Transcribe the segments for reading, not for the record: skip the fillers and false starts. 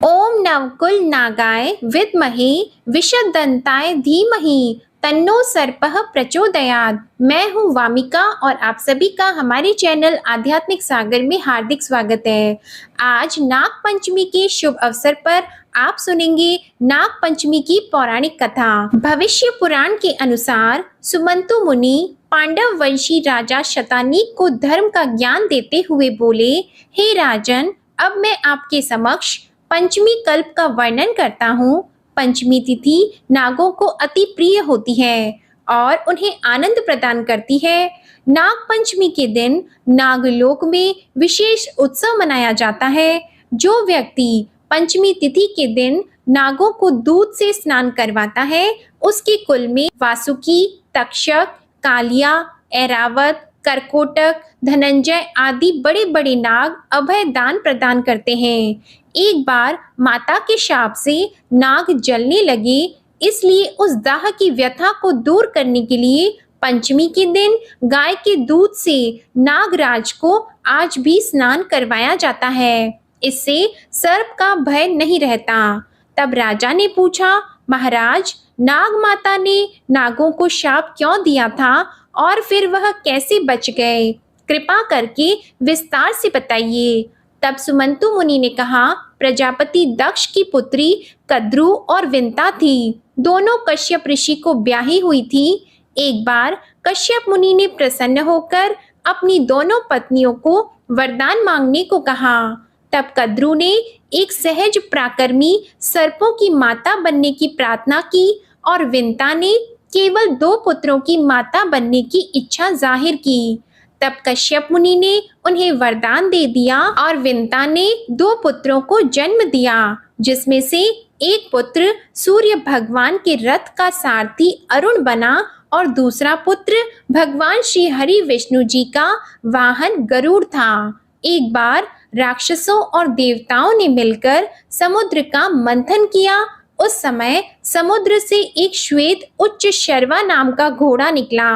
ओम नवकुल नागाय विद्महे विषदंताय धीमहि तन्नो सर्पः प्रचोदयात्। मैं हूँ वामिका और आप सभी का हमारे चैनल आध्यात्मिक सागर में हार्दिक स्वागत है। आज नाग पंचमी के शुभ अवसर पर आप सुनेंगे नाग पंचमी की पौराणिक कथा। भविष्य पुराण के अनुसार सुमंतु मुनि पांडव वंशी राजा शतानीक को धर्म का ज्ञान देते हुए बोले, हे राजन, अब मैं आपके समक्ष पंचमी कल्प का वर्णन करता हूँ। पंचमी तिथि नागों को अति प्रिय होती है और उन्हें आनंद प्रदान करती है। नाग पंचमी के दिन नागलोक में विशेष उत्सव मनाया जाता है। जो व्यक्ति पंचमी तिथि के दिन नागों को दूध से स्नान करवाता है, उसके कुल में वासुकी, तक्षक, कालिया, ऐरावत, करकोटक, धनंजय आदि बड़े बड़े नाग अभय दान प्रदान करते हैं। एक बार माता के शाप से नाग जलने लगे, इसलिए उस दाह की व्यथा को दूर करने के लिए पंचमी के दिन गाय के दूध से नागराज को आज भी स्नान करवाया जाता है। इससे सर्प का भय नहीं रहता। तब राजा ने पूछा, महाराज, नाग माता ने नागों को शाप क्यों दिया था और फिर वह कैसे बच गए? कृपा करके विस्तार से बताइए। तब सुमंतु मुनि ने कहा, प्रजापति दक्ष की पुत्री कद्रु और विंता थी। दोनों कश्यप ऋषि को ब्याही हुई थी। एक बार कश्यप मुनि ने प्रसन्न होकर अपनी दोनों पत्नियों को वरदान मांगने को कहा। तब कद्रु ने एक सहज पराक्रमी सर्पों की माता बनने की प्रार्थना की और विंता ने केवल 2 पुत्रों की माता बनने की इच्छा जाहिर की। तब कश्यप मुनि ने उन्हें वरदान दे दिया और विंता ने 2 पुत्रों को जन्म दिया, जिसमें से एक पुत्र सूर्य भगवान के रथ का सारथी अरुण बना और दूसरा पुत्र भगवान श्री हरि विष्णु जी का वाहन गरुड़ था। एक बार राक्षसों और देवताओं ने मिलकर समुद्र का मंथन किया। उस समय समुद्र से एक श्वेत उच्च शर्वा नाम का घोड़ा निकला।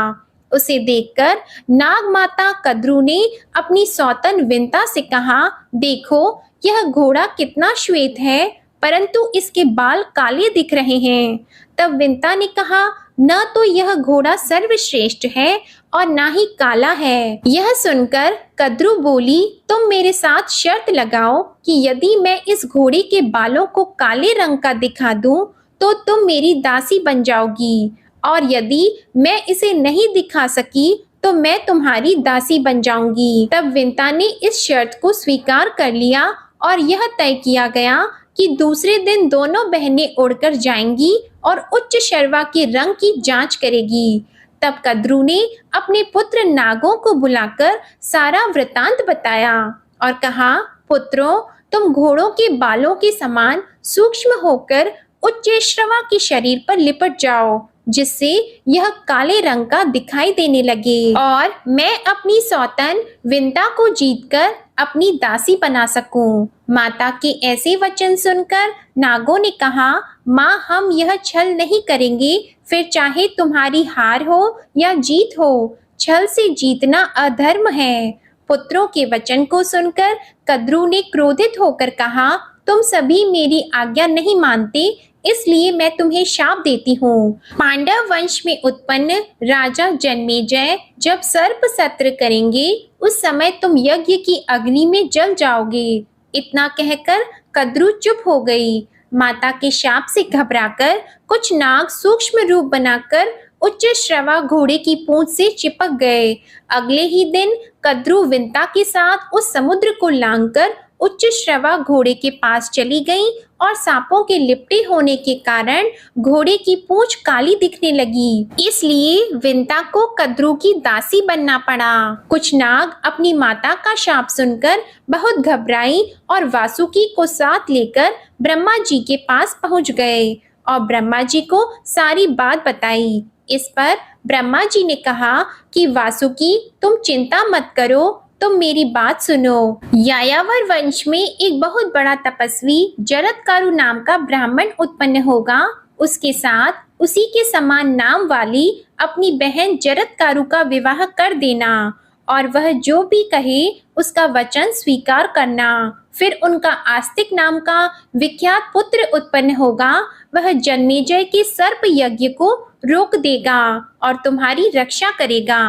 उसे देखकर नाग माता कद्रु ने अपनी सौतन विंता से कहा, देखो, यह घोड़ा कितना श्वेत है, परंतु इसके बाल काले दिख रहे हैं। तब विंता ने कहा, न तो यह घोड़ा सर्वश्रेष्ठ है और ना ही काला है। यह सुनकर कद्रु बोली, तुम मेरे साथ शर्त लगाओ कि यदि मैं इस घोड़े के बालों को काले रंग का दिखा दूं, तो तुम मेरी दासी बन जाओगी, और यदि मैं इसे नहीं दिखा सकी तो मैं तुम्हारी दासी बन जाऊंगी। तब विंता ने इस शर्त को स्वीकार कर लिया और यह तय किया गया कि दूसरे दिन दोनों बहनें उड़कर जाएंगी और उच्च शर्वा के रंग की जांच करेगी। तब कद्रु ने अपने पुत्र नागों को बुलाकर सारा वृतांत बताया और कहा, पुत्रों, तुम घोड़ों के बालों के समान सूक्ष्म होकर उच्च श्रवा के शरीर पर लिपट जाओ, जिससे यह काले रंग का दिखाई देने लगे और मैं अपनी सौतन विंता को जीतकर अपनी दासी बना सकूं। माता के ऐसे वचन सुनकर नागों ने कहा, माँ, हम यह छल नहीं करेंगे, फिर चाहे तुम्हारी हार हो या जीत हो। छल से जीतना अधर्म है। पुत्रों के वचन को सुनकर कद्रु ने क्रोधित होकर कहा, तुम सभी मेरी आज्ञा नहीं मानते, इसलिए मैं तुम्हें शाप देती हूँ। पांडव वंश में उत्पन्न राजा जन्मेजय जब सर्प सत्र करेंगे, उस समय तुम यज्ञ की अग्नि में जल जाओगे। इतना कहकर कद्रु चुप हो गई। माता के शाप से घबराकर कुछ नाग सूक्ष्म रूप बनाकर उच्च श्रवा घोड़े की पूंछ से चिपक गए। अगले ही दिन कद्रु विंता के साथ उस समुद्र को लांघकर उच्च श्रवा घोड़े के पास चली गई और सांपों के लिपटे होने के कारण घोड़े की पूंछ काली दिखने लगी। इसलिए विंता को कद्रु की दासी बनना पड़ा। कुछ नाग अपनी माता का शाप सुनकर बहुत घबराई और वासुकी को साथ लेकर ब्रह्मा जी के पास पहुंच गए और ब्रह्मा जी को सारी बात बताई। इस पर ब्रह्मा जी ने कहा कि वासुकी, तुम चिंता मत करो, तुम मेरी बात सुनो। यायावर वंश में एक बहुत बड़ा तपस्वी जरत्कारु नाम का ब्राह्मण उत्पन्न होगा। उसके साथ उसी के समान नाम वाली अपनी बहन जरत्कारु का विवाह कर देना और वह जो भी कहे उसका वचन स्वीकार करना। फिर उनका आस्तिक नाम का विख्यात पुत्र उत्पन्न होगा। वह जन्मेजय के सर्प यज्ञ को रोक देगा और तुम्हारी रक्षा करेगा।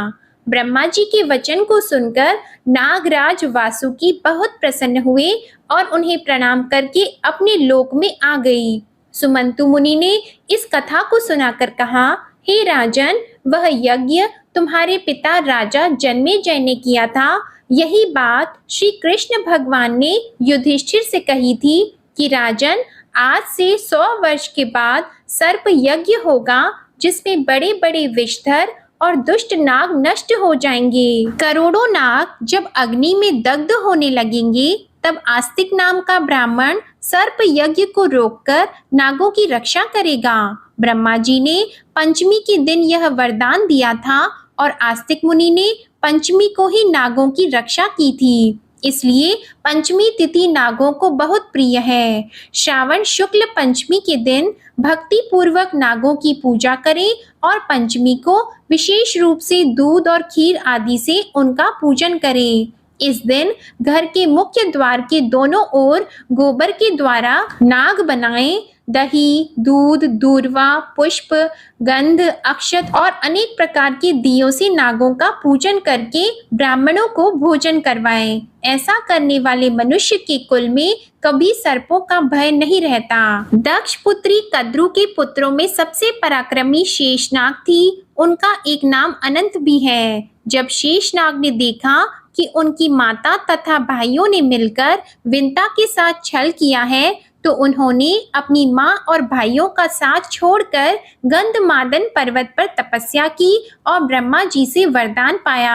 ब्रह्मा जी के वचन को सुनकर नागराज वासुकी बहुत प्रसन्न हुए और उन्हें प्रणाम करके अपने लोक में आ गई। सुमंतु मुनि ने इस कथा को सुनाकर कहा, हे राजन, वह यज्ञ तुम्हारे पिता राजा जन्मेजय ने किया था। यही बात श्री कृष्ण भगवान ने युधिष्ठिर से कही थी कि राजन, आज से 100 वर्ष के बाद सर्प यज्ञ होगा जिसमें बड़े बड़े विषधर और दुष्ट नाग नष्ट हो जाएंगे। करोड़ों नाग जब अग्नि में दग्ध होने लगेंगे तब आस्तिक नाम का ब्राह्मण सर्प यज्ञ को रोककर नागों की रक्षा करेगा। ब्रह्मा जी ने पंचमी के दिन यह वरदान दिया था और आस्तिक मुनि ने पंचमी को ही नागों की रक्षा की थी। इसलिए पंचमी तिथि नागों को बहुत प्रिय है। श्रावण शुक्ल पंचमी के दिन भक्ति पूर्वक नागों की पूजा करें और पंचमी को विशेष रूप से दूध और खीर आदि से उनका पूजन करें। इस दिन घर के मुख्य द्वार के दोनों ओर गोबर के द्वारा नाग बनाएं। दही, दूध, दूर्वा, पुष्प, गंध, अक्षत और अनेक प्रकार के दियों से नागों का पूजन करके ब्राह्मणों को भोजन करवाएं। ऐसा करने वाले मनुष्य के कुल में कभी सर्पों का भय नहीं रहता। दक्ष पुत्री कद्रु के पुत्रों में सबसे पराक्रमी शेषनाग थी। उनका एक नाम अनंत भी है। जब शेषनाग ने देखा कि उनकी माता तथा भाइयों ने मिलकर विंता के साथ छल किया है तो उन्होंने अपनी माँ और भाइयों का साथ छोड़कर गंधमादन पर्वत पर तपस्या की और ब्रह्मा जी से वरदान पाया।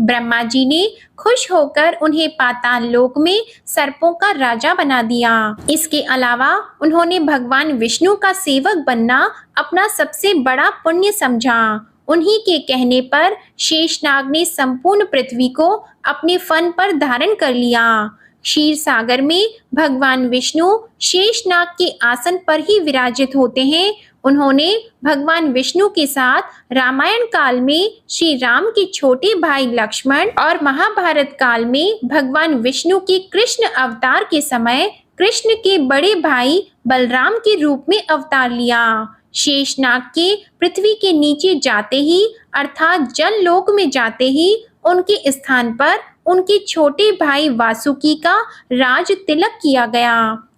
ब्रह्मा जी ने खुश होकर उन्हें पाताल लोक में सर्पों का राजा बना दिया। इसके अलावा उन्होंने भगवान विष्णु का सेवक बनना अपना सबसे बड़ा पुण्य समझा। उन्हीं के कहने पर शेषनाग ने संपूर्ण पृथ्वी को अपने फन पर धारण कर लिया। क्षीर सागर में भगवान विष्णु शेषनाग के आसन पर ही विराजित होते हैं। उन्होंने भगवान विष्णु के साथ रामायण काल में श्री राम के छोटे भाई लक्ष्मण और महाभारत काल में भगवान विष्णु के कृष्ण अवतार के समय कृष्ण के बड़े भाई बलराम के रूप में अवतार लिया। शेषनाग के पृथ्वी के नीचे जाते ही अर्थात जल लोक में जाते ही उनके स्थान पर उनके छोटे भाई वासुकी का राज तिलक किया गया।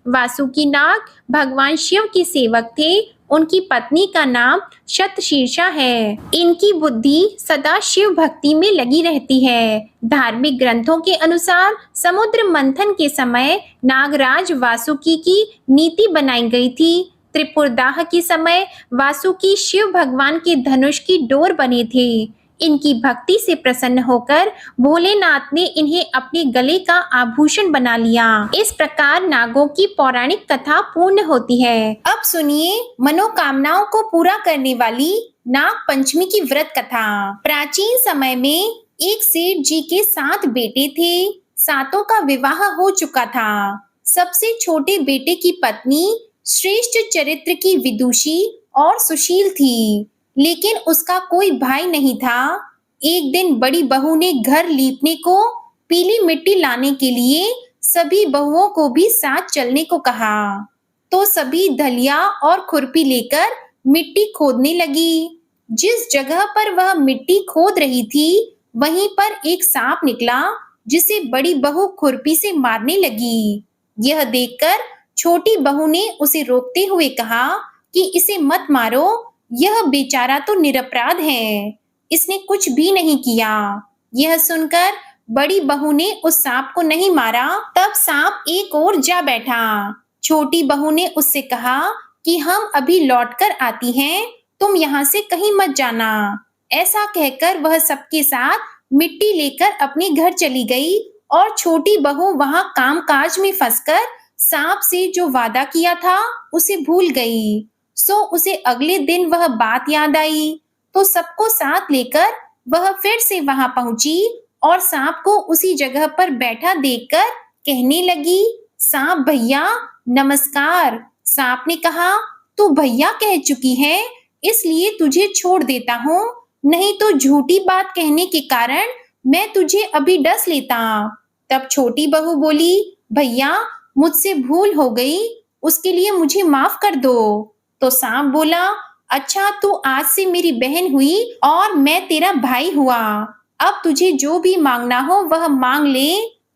वासुकी नाग भगवान शिव के सेवक थे। उनकी पत्नी का नाम शतशीर्षा है। इनकी बुद्धि सदा शिव भक्ति में लगी रहती है। धार्मिक ग्रंथों के अनुसार समुद्र मंथन के समय नागराज वासुकी की नीति बनाई गई थी। त्रिपुरदाह के समय वासुकी शिव भगवान के धनुष की डोर बने थे। इनकी भक्ति से प्रसन्न होकर भोलेनाथ ने इन्हें अपने गले का आभूषण बना लिया। इस प्रकार नागों की पौराणिक कथा पूर्ण होती है। अब सुनिए मनोकामनाओं को पूरा करने वाली नाग पंचमी की व्रत कथा। प्राचीन समय में एक सेठ जी के 7 बेटे थे। सातों का विवाह हो चुका था। सबसे छोटे बेटे की पत्नी श्रेष्ठ चरित्र की विदुषी और सुशील थी, लेकिन उसका कोई भाई नहीं था। एक दिन बड़ी बहू ने घर लीपने को पीली मिट्टी लाने के लिए सभी बहुओं को भी साथ चलने को कहा, तो सभी धलिया और खुरपी लेकर मिट्टी खोदने लगी। जिस जगह पर वह मिट्टी खोद रही थी वहीं पर एक सांप निकला, जिसे बड़ी बहू खुरपी से मारने लगी। यह देखकर छोटी बहू ने उसे रोकते हुए कहा कि इसे मत मारो, यह बेचारा तो निरपराध है, इसने कुछ भी नहीं किया। यह सुनकर बड़ी बहू ने उस सांप को नहीं मारा। तब सांप एक ओर जा बैठा। छोटी बहू ने उससे कहा कि हम अभी लौटकर आती हैं, तुम यहाँ से कहीं मत जाना। ऐसा कहकर वह सबके साथ मिट्टी लेकर अपने घर चली गई और छोटी बहू वहां कामकाज में फंसकर सांप से जो वादा किया था उसे भूल गई। सो उसे अगले दिन वह बात याद आई, तो सबको साथ लेकर वह फिर से वहां पहुंची और सांप को उसी जगह पर बैठा देखकर कहने लगी, सांप भैया नमस्कार। सांप ने कहा, तू भैया कह चुकी है, इसलिए तुझे छोड़ देता हूँ, नहीं तो झूठी बात कहने के कारण मैं तुझे अभी डस लेता। तब छोटी बहू बोली, भैया मुझसे भूल हो गई, उसके लिए मुझे माफ कर दो। तो सांप बोला, अच्छा तू आज से मेरी बहन हुई और मैं तेरा भाई हुआ। अब तुझे जो भी मांगना हो वह मांग ले।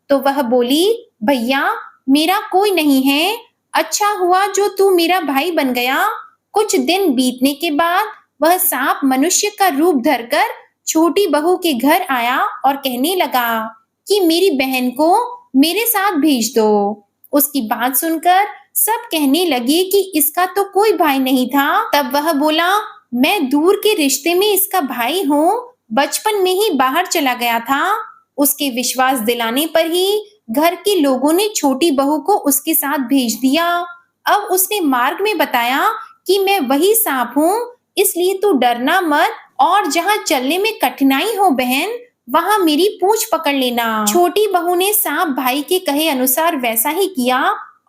तो वह बोली, भैया मेरा कोई नहीं है, अच्छा हुआ जो तू मेरा भाई बन गया। कुछ दिन बीतने के बाद वह सांप मनुष्य का रूप धरकर छोटी बहू के घर आया और कहने लगा कि मेरी बहन को मेरे साथ भेज दो। उसकी बात सुनकर सब कहने लगे कि इसका तो कोई भाई नहीं था। तब वह बोला, मैं दूर के रिश्ते में इसका भाई हूँ, बचपन में ही बाहर चला गया था। उसके विश्वास दिलाने पर ही घर के लोगों ने छोटी बहू को उसके साथ भेज दिया। अब उसने मार्ग में बताया कि मैं वही सांप हूँ, इसलिए तू डरना मत और जहाँ चलने में कठिनाई हो बहन, वहां मेरी पूंछ पकड़ लेना। छोटी बहू ने सांप भाई के कहे अनुसार वैसा ही किया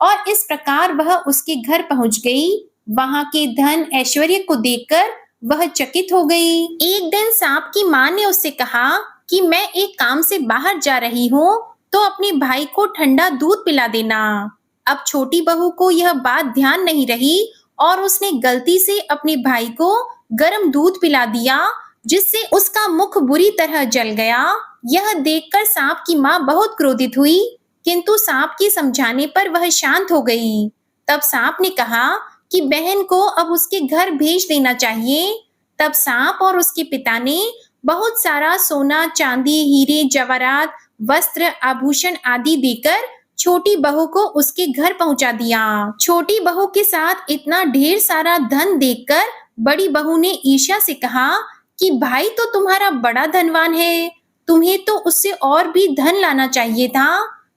और इस प्रकार वह उसके घर पहुंच गई। वहां के धन ऐश्वर्य को देखकर वह चकित हो गई। एक दिन सांप की माँ ने उससे कहा कि मैं एक काम से बाहर जा रही हूँ, तो अपने भाई को ठंडा दूध पिला देना। अब छोटी बहू को यह बात ध्यान नहीं रही और उसने गलती से अपने भाई को गर्म दूध पिला दिया, जिससे उसका मुख बुरी तरह जल गया। यह देखकर सांप की माँ बहुत क्रोधित हुई, किंतु सांप के समझाने पर वह शांत हो गई। तब सांप ने कहा कि बहन को अब उसके घर भेज देना चाहिए। तब सांप और उसके पिता ने बहुत सारा सोना, चांदी, हीरे, जवाहरात, वस्त्र, आभूषण आदि देकर छोटी बहू को उसके घर पहुंचा दिया। छोटी बहू के साथ इतना ढेर सारा धन देखकर बड़ी बहू ने ईर्ष्या से कहा कि भाई तो तुम्हारा बड़ा धनवान है, तुम्हें तो उससे और भी धन लाना चाहिए था।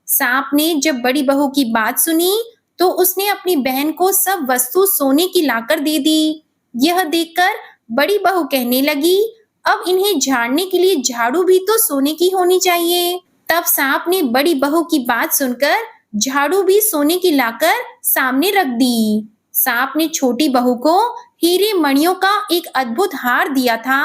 सांप ने जब बड़ी बहू की बात सुनी तो उसने अपनी बहन को सब वस्तु सोने की लाकर दे दी। यह देखकर बड़ी बहू कहने लगी, अब इन्हें झाड़ने के लिए झाड़ू भी तो सोने की होनी चाहिए। तब सांप ने बड़ी बहू की बात सुनकर झाड़ू भी सोने की लाकर सामने रख दी। सांप ने छोटी बहू को हीरे मणियों का एक अद्भुत हार दिया था।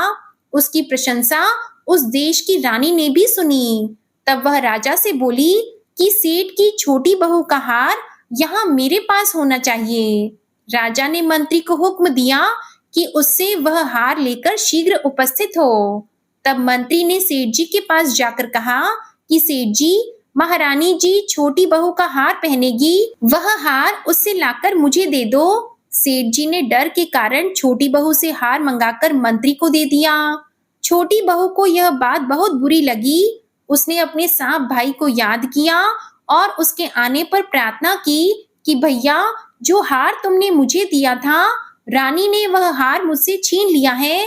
उसकी प्रशंसा उस देश की रानी ने भी सुनी। तब वह राजा से बोली कि सेठ की छोटी बहू का हार यहाँ मेरे पास होना चाहिए। राजा ने मंत्री को हुक्म दिया कि उससे वह हार लेकर शीघ्र उपस्थित हो। तब मंत्री ने सेठ जी के पास जाकर कहा कि सेठ जी, महारानी जी छोटी बहू का हार पहनेगी, वह हार उससे लाकर मुझे दे दो। सेठ जी ने डर के कारण छोटी बहू से हार मंगाकर मंत्री को दे दिया। छोटी बहू को यह बात बहुत बुरी लगी। उसने अपने सांप भाई को याद किया और उसके आने पर प्रार्थना की कि भैया, जो हार तुमने मुझे दिया था, रानी ने वह हार मुझसे छीन लिया है।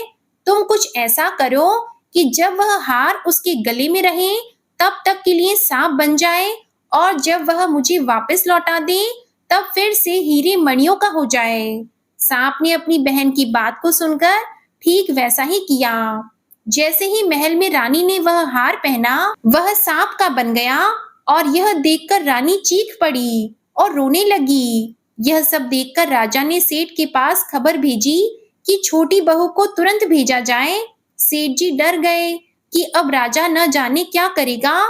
तुम कुछ ऐसा करो कि जब वह हार उसके गले में रहे तब तक के लिए सांप बन जाए, और जब वह मुझे वापस लौटा दे तब फिर से हीरे मणियों का हो जाए। सांप ने अपनी बहन की बात को सुनकर ठीक वैसा ही किया। जैसे ही महल में रानी ने वह हार पहना, वह सांप का बन गया और यह देखकर रानी चीख पड़ी और रोने लगी। यह सब देखकर राजा ने सेठ के पास खबर भेजी कि छोटी बहू को तुरंत भेजा जाए। सेठ जी डर गए कि अब राजा न जाने क्या करेगा।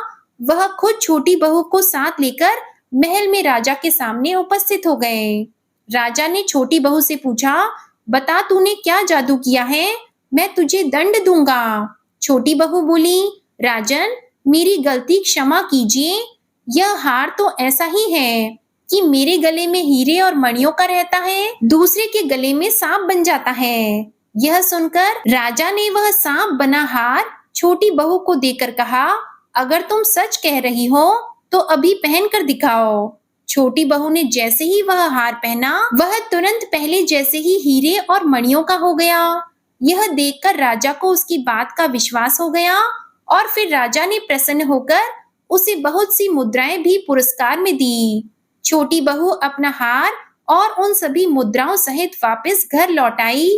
वह खुद छोटी बहू को साथ लेकर महल में राजा के सामने उपस्थित हो गए। राजा ने छोटी बहू से पूछा, बता तूने क्या जादू किया है, मैं तुझे दंड दूंगा। छोटी बहू बोली, राजन मेरी गलती क्षमा कीजिए। यह हार तो ऐसा ही है कि मेरे गले में हीरे और मणियों का रहता है, दूसरे के गले में सांप बन जाता है। यह सुनकर राजा ने वह सांप बना हार छोटी बहू को देकर कहा, अगर तुम सच कह रही हो तो अभी पहन कर दिखाओ। छोटी बहू ने जैसे ही वह हार पहना, वह तुरंत पहले जैसे ही हीरे और मणियों का हो गया। यह देखकर राजा को उसकी बात का विश्वास हो गया और फिर राजा ने प्रसन्न होकर उसे बहुत सी मुद्राएं भी पुरस्कार में दी। छोटी बहू अपना हार और उन सभी मुद्राओं सहित वापस घर लौट आई।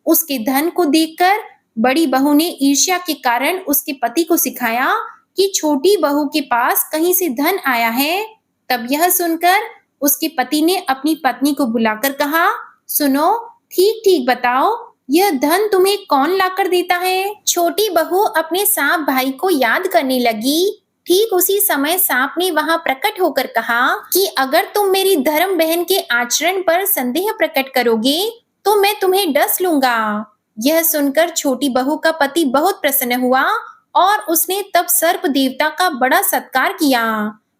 उसके धन को देखकर बड़ी बहू ने ईर्ष्या के कारण उसके पति को सिखाया कि छोटी बहू के पास कहीं से धन आया है। तब यह सुनकर उसके पति ने अपनी पत्नी को बुलाकर कहा, सुनो, ठीक ठीक बताओ, यह धन तुम्हें कौन लाकर देता है? छोटी बहू अपने सांप भाई को याद करने लगी। ठीक उसी समय सांप ने वहां प्रकट होकर कहा कि अगर तुम मेरी धर्म बहन के आचरण पर संदेह प्रकट करोगे तो मैं तुम्हें डस लूंगा। यह सुनकर छोटी बहू का पति बहुत प्रसन्न हुआ और उसने तब सर्प देवता का बड़ा सत्कार किया।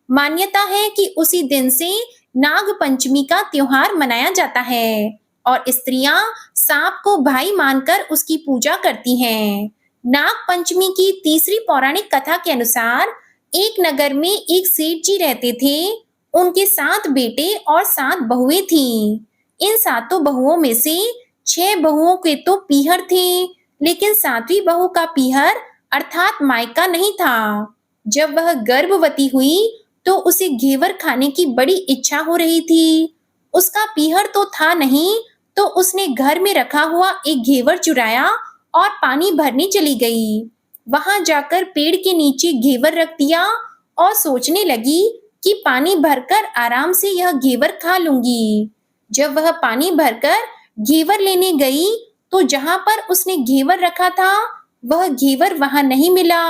मान्यता है कि उसी दिन से नाग पंचमी का त्योहार मनाया जाता है और स्त्रियां सांप को भाई मानकर उसकी पूजा करती हैं। नाग पंचमी की तीसरी पौराणिक कथा के अनुसार एक नगर में एक सेठ जी रहते थे। उनके 7 बेटे और 7 बहुएं थीं। इन 7 बहुओं में से 6 बहुओं के तो पीहर थे, लेकिन 7वीं बहू का पीहर अर्थात मायका नहीं था। जब वह गर्भवती हुई तो उसे घेवर खाने की बड़ी इच्छा हो रही थी। उसका पीहर तो था नहीं, तो उसने घर में रखा हुआ एक घेवर चुराया और पानी भरने चली गई। वहां जाकर पेड़ के नीचे घेवर रख दिया और सोचने लगी कि पानी भरकर आराम से यह घेवर खा लूंगी। जब वह पानी भरकर घेवर लेने गई तो जहां पर उसने घेवर रखा था वह घेवर वहां नहीं मिला।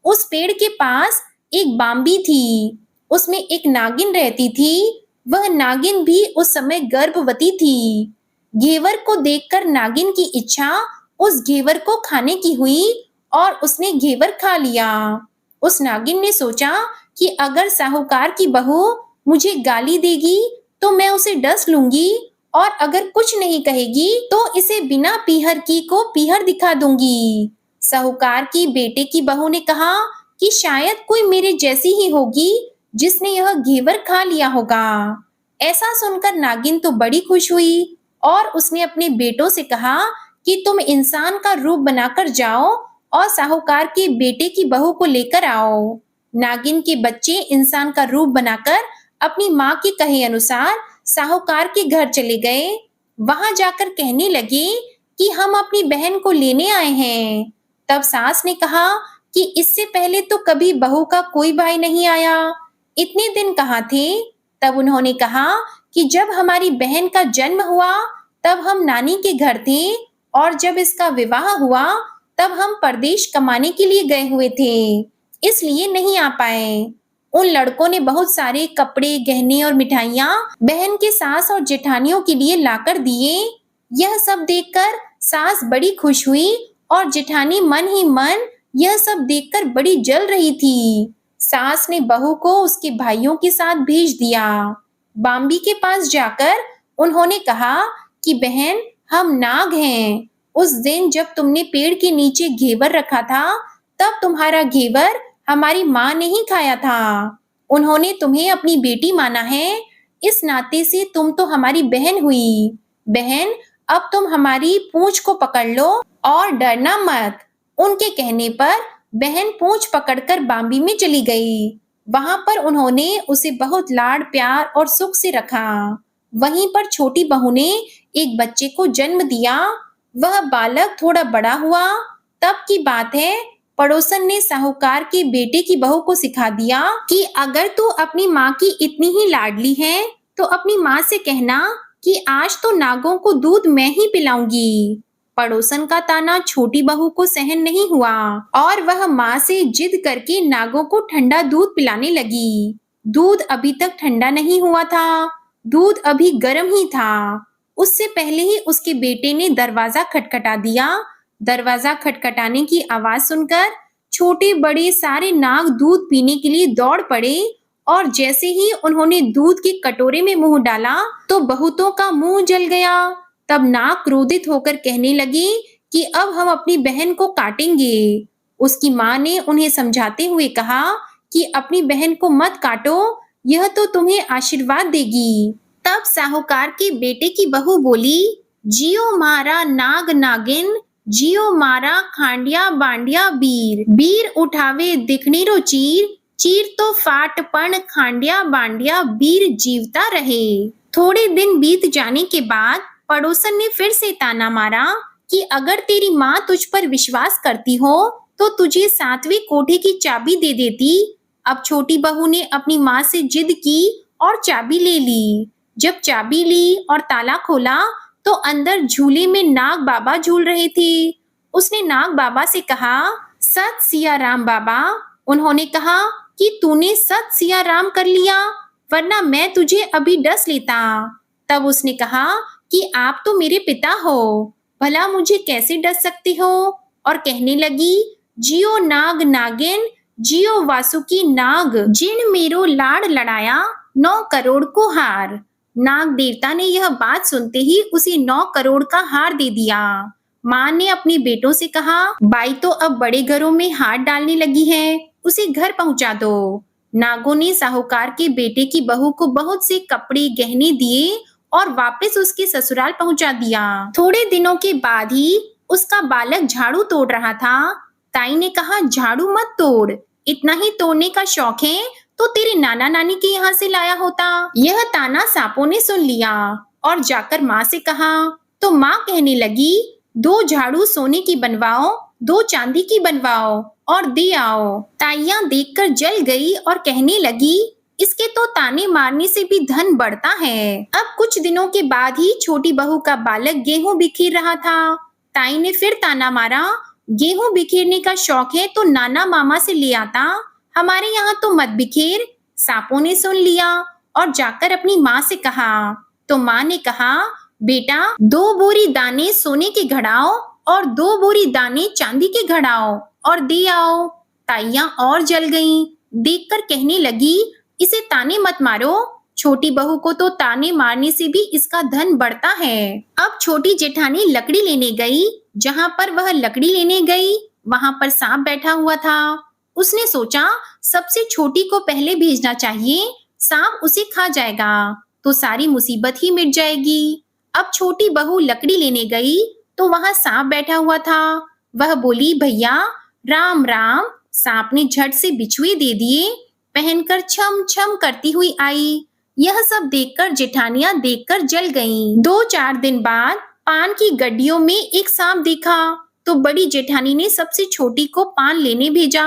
उस पेड़ के पास एक बांबी थी, उसमें एक नागिन रहती थी। वह नागिन भी उस समय गर्भवती थी। घेवर को देखकर नागिन की इच्छा उस घेवर को खाने की हुई और उसने घेवर खा लिया। उस नागिन ने सोचा कि अगर साहूकार की बहू मुझे गाली देगी तो मैं उसे डस लूंगी और अगर कुछ नहीं कहेगी तो इसे बिना पीहर की को पीहर दिखा दूंगी। साहूकार की बेटे की बहू ने कहा कि शायद कोई मेरे जैसी ही होगी जिसने यह घेवर खा लिया होगा। ऐसा सुनकर नागिन तो बड़ी खुश हुई और उसने अपने बेटों से कहा कि तुम इंसान का रूप बनाकर जाओ और साहूकार के बेटे की बहू को लेकर आओ। नागिन के बच्चे इंसान का रूप बनाकर अपनी माँ के कहे अनुसार साहूकार के घर चले गए। वहां जाकर कहने लगे कि हम अपनी बहन को लेने आए हैं। तब सास ने कहा कि इससे पहले तो कभी बहू का कोई भाई नहीं आया, इतने दिन कहाँ थे? तब उन्होंने कहा कि जब हमारी बहन का जन्म हुआ तब हम नानी के घर थे और जब इसका विवाह हुआ तब हम परदेश कमाने के लिए गए हुए थे, इसलिए नहीं आ पाए। उन लड़कों ने बहुत सारे कपड़े, गहने और मिठाइयाँ बहन के सास और जेठानियों के लिए लाकर दिए। यह सब देखकर सास बड़ी खुश हुई और जेठानी मन ही मन यह सब देखकर बड़ी जल रही थी। सास ने बहू को उसके भाइयों के साथ भेज दिया। बांबी के पास जाकर उन्होंने कहा कि बहन, हम नाग हैं। उस दिन जब तुमने पेड़ के नीचे घेवर रखा था तब तुम्हारा घेवर हमारी माँ ने ही खाया था। उन्होंने तुम्हें अपनी बेटी माना है, इस नाते से तुम तो हमारी बहन हुई। बहन, अब तुम हमारी पूंछ को पकड़ लो और डरना मत। उनके कहने पर बहन पूंछ पकड़कर बांबी में चली गई। वहां पर उन्होंने उसे बहुत लाड प्यार और सुख से रखा। वहीं पर छोटी बहू ने एक बच्चे को जन्म दिया। वह बालक थोड़ा बड़ा हुआ। तब की बात है, पड़ोसन ने साहूकार के बेटे की बहू को सिखा दिया कि अगर तू अपनी माँ की इतनी ही लाडली है तो अपनी माँ से कहना कि आज तो नागों को दूध मैं ही पिलाऊंगी। पड़ोसन का ताना छोटी बहू को सहन नहीं हुआ और वह माँ से जिद करके नागों को ठंडा दूध पिलाने लगी। दूध अभी तक ठंडा नहीं हुआ था, दूध अभी गर्म ही था। उससे पहले ही उसके बेटे ने दरवाजा खटखटा दिया। दरवाजा खटखटाने की आवाज सुनकर छोटे बड़े सारे नाग दूध पीने के लिए दौड़ पड़े और जैसे ही उन्होंने दूध के कटोरे में मुंह डाला तो बहुतों का मुंह जल गया। तब नाग क्रोधित होकर कहने लगे कि अब हम अपनी बहन को काटेंगे। उसकी माँ ने उन्हें समझाते हुए कहा कि अपनी बहन को मत काटो, यह तो तुम्हें आशीर्वाद देगी। तब साहूकार के बेटे की बहू बोली, जियो मारा नाग नागिन, जियो मारा खांडिया बांडिया बीर, बीर उठावे दिखनीरो चीर, चीर तो फाट पण खांडिया बांडिया बीर जीवता रहे। थोड़े दिन बीत जाने के बाद पड़ोसन ने फिर से ताना मारा कि अगर तेरी माँ तुझ पर विश्वास करती हो तो तुझे 7वीं कोठे की चाबी दे देती। अब छोटी बहू ने अपनी माँ से जिद की और चाबी ले ली। जब चाबी ली और ताला खोला तो अंदर झूले में नाग बाबा झूल रहे थे। उसने नाग बाबा से कहा, सत सिया राम बाबा। उन्होंने कहा कि तूने सत सिया राम कर लिया, वरना मैं तुझे अभी डस लेता। तब उसने कहा कि आप तो मेरे पिता हो, भला मुझे कैसे डस सकते हो? और कहने लगी, जियो नाग नागिन, जियो वासुकी नाग, जिन मेरो लाड़ लड़ाया 9 करोड़ को हार। नाग देवता ने यह बात सुनते ही उसे 9 करोड़ का हार दे दिया। माँ ने अपने बेटों से कहा, बाई तो अब बड़े घरों में हाथ डालने लगी है, उसे घर पहुंचा दो। नागों ने साहूकार के बेटे की बहू को बहुत से कपड़े गहने दिए और वापस उसके ससुराल पहुंचा दिया। थोड़े दिनों के बाद ही उसका बालक झाड़ू तोड़ रहा था। ताई ने कहा, झाड़ू मत तोड़, इतना ही तोड़ने का शौक है तो तेरे नाना नानी के यहाँ से लाया होता। यह ताना सांपों ने सुन लिया और जाकर माँ से कहा। तो माँ कहने लगी, 2 झाड़ू सोने की बनवाओ, 2 चांदी की बनवाओ और दे आओ। ताइयां देखकर जल गई और कहने लगी, इसके तो ताने मारने से भी धन बढ़ता है। अब कुछ दिनों के बाद ही छोटी बहू का बालक गेहूं बिखेर रहा था। ताई ने फिर ताना मारा, गेहूं बिखेरने का शौक है तो नाना मामा से ले आता, हमारे यहाँ तो मत बिखेर। सांपों ने सुन लिया और जाकर अपनी माँ से कहा। तो माँ ने कहा, बेटा 2 बोरी दाने सोने के घड़ाओ और 2 बोरी दाने चांदी के घड़ाओ और दे आओ। ताइयां और जल गईं। देखकर कहने लगी, इसे ताने मत मारो, छोटी बहू को तो ताने मारने से भी इसका धन बढ़ता है। अब छोटी जेठानी लकड़ी लेने गई। जहाँ पर वह लकड़ी लेने गई वहां पर सांप बैठा हुआ था। उसने सोचा, सबसे छोटी को पहले भेजना चाहिए, सांप उसे खा जाएगा तो सारी मुसीबत ही मिट जाएगी। अब छोटी बहू लकड़ी लेने गई तो वहां सांप बैठा हुआ था। वह बोली, भैया राम राम। सांप ने झट से बिछुए दे दिए, पहनकर छम छम करती हुई आई। यह सब देखकर जेठानियां देखकर जल गईं। 2-4 दिन बाद पान की गड्डियों में एक सांप देखा तो बड़ी जेठानी ने सबसे छोटी को पान लेने भेजा।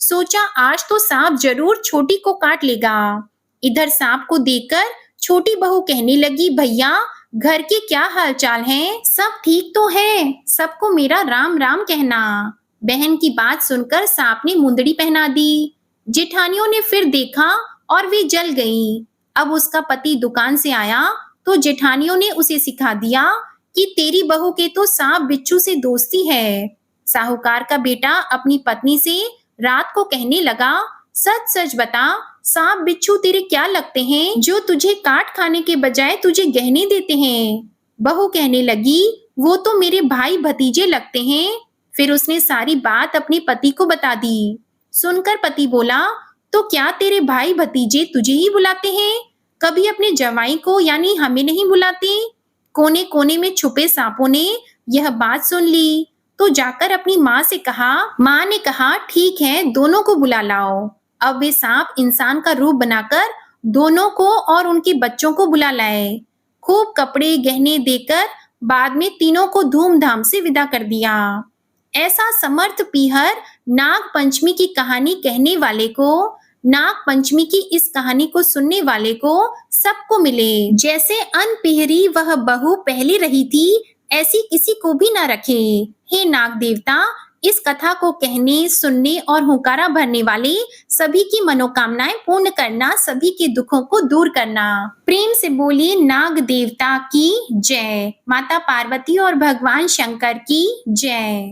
सोचा, आज तो सांप जरूर छोटी को काट लेगा। इधर सांप को देखकर छोटी बहू कहने लगी, भैया घर के क्या हालचाल हैं? सब ठीक तो है, सबको मेरा राम राम कहना। बहन की बात सुनकर सांप ने मुंदड़ी पहना दी। जेठानियों ने फिर देखा और वे जल गईं। अब उसका पति दुकान से आया तो जेठानियों ने उसे सिखा दिया कि तेरी बहू के तो सांप बिच्छू से दोस्ती है। साहूकार का बेटा अपनी पत्नी से रात को कहने लगा, सच सच बता, सांप बिच्छू तेरे क्या लगते हैं जो तुझे काट खाने के बजाय तुझे गहने देते हैं? बहू कहने लगी, वो तो मेरे भाई भतीजे लगते हैं। फिर उसने सारी बात अपने पति को बता दी। सुनकर पति बोला, तो क्या तेरे भाई भतीजे तुझे ही बुलाते हैं, कभी अपने जवाई को यानी हमें नहीं बुलाते? कोने कोने में छुपे सांपों ने यह बात सुन ली तो जाकर अपनी माँ से कहा। माँ ने कहा, ठीक है, दोनों को बुला लाओ। अब वे सांप इंसान का रूप बनाकर दोनों को और उनके बच्चों को बुला लाए। खूब कपड़े गहने देकर बाद में तीनों को धूमधाम से विदा कर दिया। ऐसा समर्थ पीहर नाग पंचमी की कहानी कहने वाले को, नाग पंचमी की इस कहानी को सुनने वाले को सबको मिले। जैसे अनपिहरी वह बहू पहले रही थी, ऐसी किसी को भी ना रखे। हे नाग देवता, इस कथा को कहने, सुनने और हुंकारा भरने वाले सभी की मनोकामनाएं पूर्ण करना, सभी के दुखों को दूर करना। प्रेम से बोलिए नाग देवता की जय। माता पार्वती और भगवान शंकर की जय।